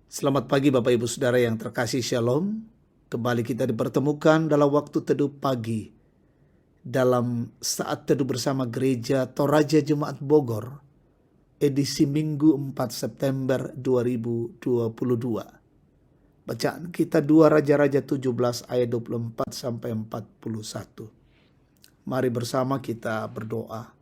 Selamat pagi Bapak Ibu Saudara yang terkasih, Shalom. Kembali kita dipertemukan dalam waktu teduh pagi, dalam saat teduh bersama Gereja Toraja Jemaat Bogor, edisi Minggu 4 September 2022. Bacaan kita 2 Raja-Raja 17 ayat 24 sampai 41. Mari bersama kita berdoa.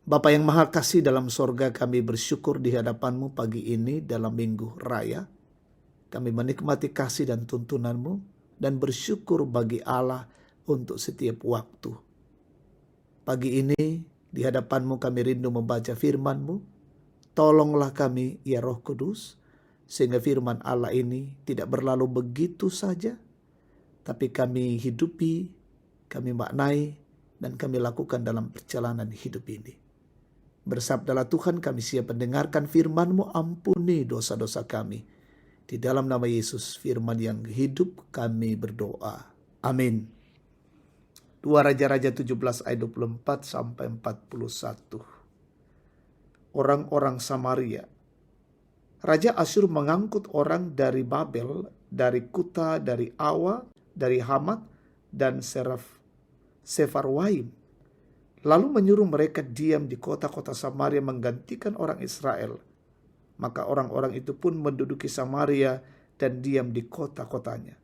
Bapa yang Maha Kasih dalam sorga, kami bersyukur di hadapan-Mu pagi ini dalam Minggu Raya. Kami menikmati kasih dan tuntunan-Mu dan bersyukur bagi Allah untuk setiap waktu. Pagi ini di hadapan-Mu kami rindu membaca firman-Mu. Tolonglah kami ya Roh Kudus, sehingga firman Allah ini tidak berlalu begitu saja, tapi kami hidupi, kami maknai, dan kami lakukan dalam perjalanan hidup ini. Bersabdalah Tuhan, kami siap mendengarkan firman-Mu, ampuni dosa-dosa kami. Di dalam nama Yesus, firman yang hidup, kami berdoa. Amin. 2 Raja-Raja 17 ayat 24 sampai 41. Orang-orang Samaria. Raja Asyur mengangkut orang dari Babel, dari Kuta, dari Awa, dari Hamat, dan Sefarwaim. Lalu menyuruh mereka diam di kota-kota Samaria menggantikan orang Israel. Maka orang-orang itu pun menduduki Samaria dan diam di kota-kotanya.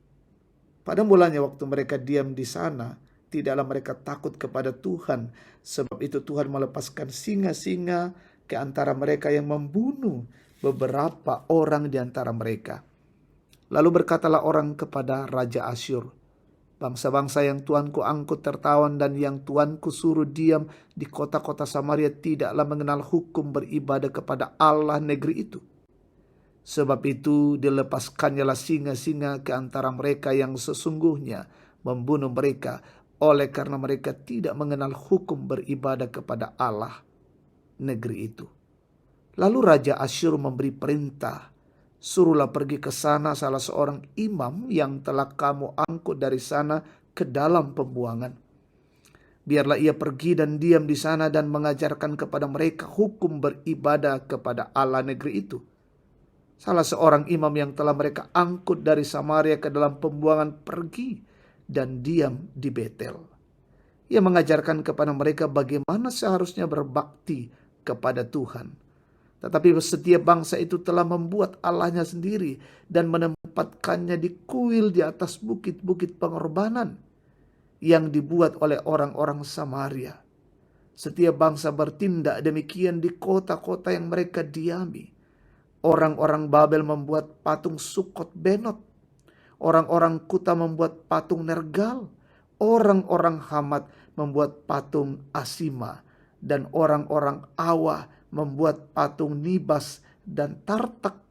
Pada mulanya waktu mereka diam di sana, tidaklah mereka takut kepada Tuhan. Sebab itu Tuhan melepaskan singa-singa ke antara mereka yang membunuh beberapa orang di antara mereka. Lalu berkatalah orang kepada Raja Asyur, bangsa-bangsa yang Tuanku angkut tertawan dan yang Tuanku suruh diam di kota-kota Samaria tidaklah mengenal hukum beribadah kepada Allah negeri itu. Sebab itu dilepaskannyalah singa-singa ke antara mereka yang sesungguhnya membunuh mereka, oleh karena mereka tidak mengenal hukum beribadah kepada Allah negeri itu. Lalu Raja Asyur memberi perintah, suruhlah pergi ke sana salah seorang imam yang telah kamu angkut dari sana ke dalam pembuangan. Biarlah ia pergi dan diam di sana dan mengajarkan kepada mereka hukum beribadah kepada Allah negeri itu. Salah seorang imam yang telah mereka angkut dari Samaria ke dalam pembuangan pergi dan diam di Betel. Ia mengajarkan kepada mereka bagaimana seharusnya berbakti kepada Tuhan. Tetapi setiap bangsa itu telah membuat Allahnya sendiri dan menempatkannya di kuil di atas bukit-bukit pengorbanan yang dibuat oleh orang-orang Samaria. Setiap bangsa bertindak demikian di kota-kota yang mereka diami. Orang-orang Babel membuat patung Sukot Benot. Orang-orang Kuta membuat patung Nergal. Orang-orang Hamat membuat patung Asima. Dan orang-orang Awa membuat patung Nibas dan Tartak.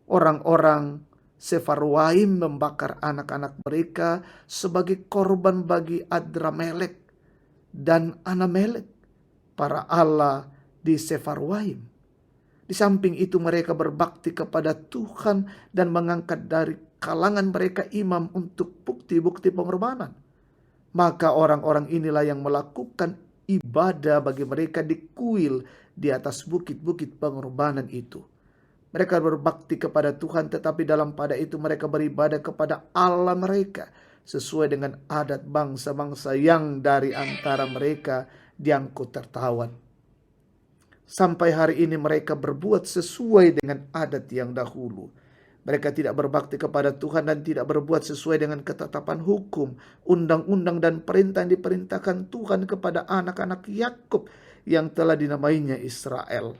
Orang-orang Sefarwaim membakar anak-anak mereka sebagai korban bagi Adramelek dan Anamelek, para allah di Sefarwaim. Di samping itu mereka berbakti kepada Tuhan dan mengangkat dari kalangan mereka imam untuk bukti-bukti pengorbanan. Maka orang-orang inilah yang melakukan ibadah bagi mereka di kuil di atas bukit-bukit pengorbanan itu. Mereka berbakti kepada Tuhan, tetapi dalam pada itu mereka beribadah kepada Allah mereka sesuai dengan adat bangsa-bangsa yang dari antara mereka diangkut tertawan. Sampai hari ini mereka berbuat sesuai dengan adat yang dahulu. Mereka tidak berbakti kepada Tuhan dan tidak berbuat sesuai dengan ketetapan hukum, undang-undang dan perintah yang diperintahkan Tuhan kepada anak-anak Yakub yang telah dinamainya Israel.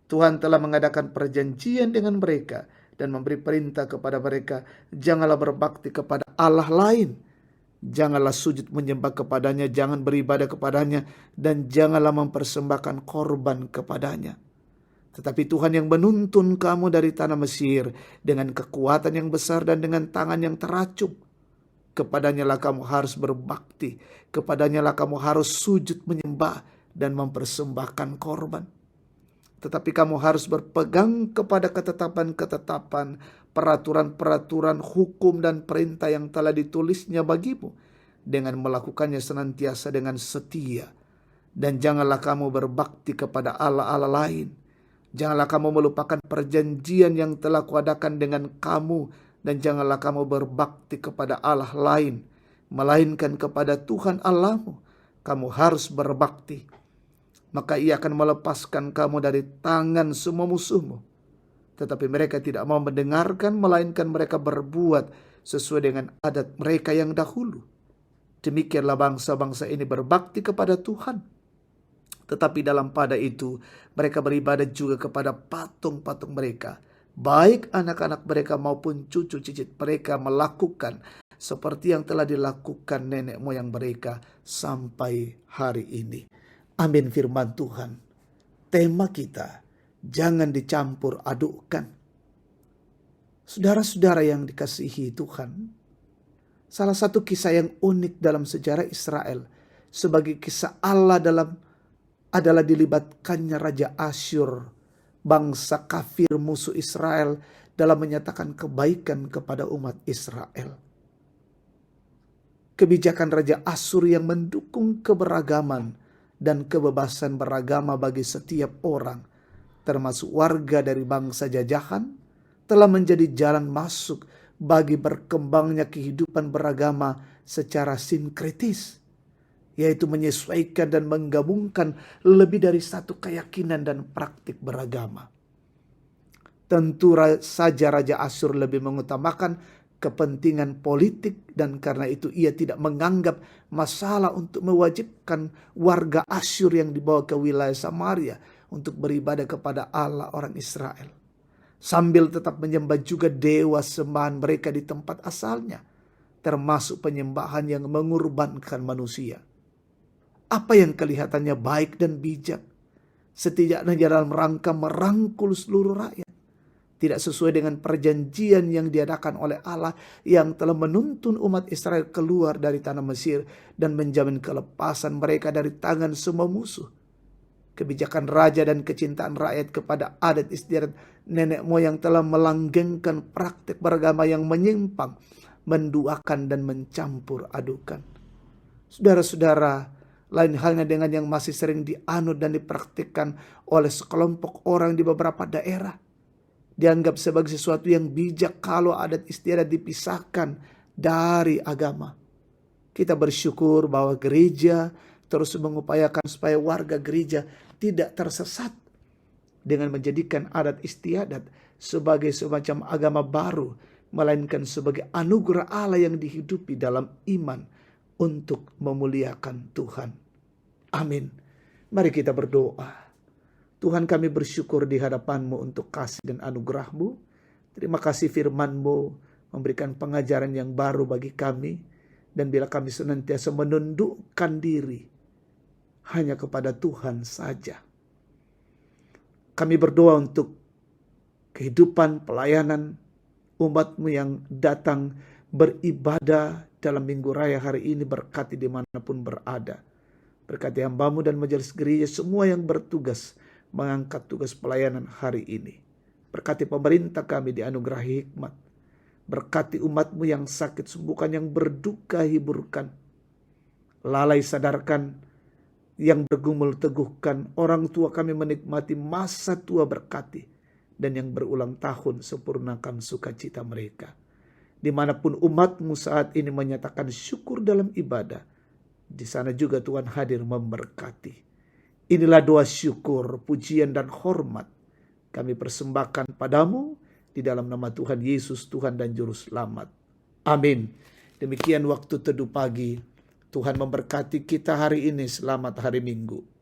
Tuhan telah mengadakan perjanjian dengan mereka dan memberi perintah kepada mereka, janganlah berbakti kepada Allah lain, janganlah sujud menyembah kepadanya, jangan beribadah kepadanya, dan janganlah mempersembahkan korban kepadanya. Tetapi Tuhan yang menuntun kamu dari tanah Mesir dengan kekuatan yang besar dan dengan tangan yang teracung, kepadanya lah kamu harus berbakti, kepadanya lah kamu harus sujud menyembah dan mempersembahkan korban. Tetapi kamu harus berpegang kepada ketetapan-ketetapan, peraturan-peraturan, hukum dan perintah yang telah ditulisnya bagimu, dengan melakukannya senantiasa dengan setia. Dan janganlah kamu berbakti kepada allah-allah lain. Janganlah kamu melupakan perjanjian yang telah kuadakan dengan kamu, dan janganlah kamu berbakti kepada Allah lain, melainkan kepada Tuhan Allahmu. Kamu harus berbakti. Maka ia akan melepaskan kamu dari tangan semua musuhmu. Tetapi mereka tidak mau mendengarkan, melainkan mereka berbuat sesuai dengan adat mereka yang dahulu. Demikianlah bangsa-bangsa ini berbakti kepada Tuhan. Tetapi dalam pada itu mereka beribadat juga kepada patung-patung mereka. Baik anak-anak mereka maupun cucu cicit mereka melakukan seperti yang telah dilakukan nenek moyang mereka sampai hari ini. Amin firman Tuhan. Tema kita, jangan dicampur adukkan. Saudara-saudara yang dikasihi Tuhan, salah satu kisah yang unik dalam sejarah Israel sebagai kisah Allah adalah dilibatkannya Raja Asyur, bangsa kafir musuh Israel, dalam menyatakan kebaikan kepada umat Israel. Kebijakan Raja Asyur yang mendukung keberagaman dan kebebasan beragama bagi setiap orang, termasuk warga dari bangsa jajahan, telah menjadi jalan masuk bagi berkembangnya kehidupan beragama secara sinkretis, yaitu menyesuaikan dan menggabungkan lebih dari satu keyakinan dan praktik beragama. Tentu saja Raja Asyur lebih mengutamakan kepentingan politik, dan karena itu ia tidak menganggap masalah untuk mewajibkan warga Asyur yang dibawa ke wilayah Samaria untuk beribadah kepada Allah orang Israel, sambil tetap menyembah juga dewa sembahan mereka di tempat asalnya, termasuk penyembahan yang mengorbankan manusia. Apa yang kelihatannya baik dan bijak, setidaknya dalam rangka merangkul seluruh rakyat, tidak sesuai dengan perjanjian yang diadakan oleh Allah yang telah menuntun umat Israel keluar dari tanah Mesir dan menjamin kelepasan mereka dari tangan semua musuh. Kebijakan raja dan kecintaan rakyat kepada adat istiadat nenek moyang telah melanggengkan praktik beragama yang menyimpang, menduakan dan mencampur adukan. Saudara-saudara, lain halnya dengan yang masih sering dianut dan dipraktikkan oleh sekelompok orang di beberapa daerah. Dianggap sebagai sesuatu yang bijak kalau adat istiadat dipisahkan dari agama. Kita bersyukur bahwa gereja terus mengupayakan supaya warga gereja tidak tersesat dengan menjadikan adat istiadat sebagai semacam agama baru, melainkan sebagai anugerah Allah yang dihidupi dalam iman untuk memuliakan Tuhan. Amin. Mari kita berdoa. Tuhan, kami bersyukur di hadapan-Mu untuk kasih dan anugerah-Mu. Terima kasih firman-Mu memberikan pengajaran yang baru bagi kami. Dan bila kami senantiasa menundukkan diri hanya kepada Tuhan saja. Kami berdoa untuk kehidupan pelayanan umat-Mu yang datang beribadah dalam minggu raya hari ini, berkati dimanapun berada. Berkati hamba-Mu dan majelis gereja semua yang bertugas mengangkat tugas pelayanan hari ini. Berkati pemerintah kami, dianugerahi hikmat. Berkati umat-Mu yang sakit, sembuhkan, yang berduka hiburkan. Lalai sadarkan, yang bergumul teguhkan. Orang tua kami menikmati masa tua, berkati. Dan yang berulang tahun sempurnakan sukacita mereka. Dimanapun umat-Mu saat ini menyatakan syukur dalam ibadah, di sana juga Tuhan hadir memberkati. Inilah doa syukur, pujian dan hormat kami persembahkan padamu di dalam nama Tuhan Yesus, Tuhan dan Juru Selamat. Amin. Demikian waktu teduh pagi. Tuhan memberkati kita hari ini. Selamat hari Minggu.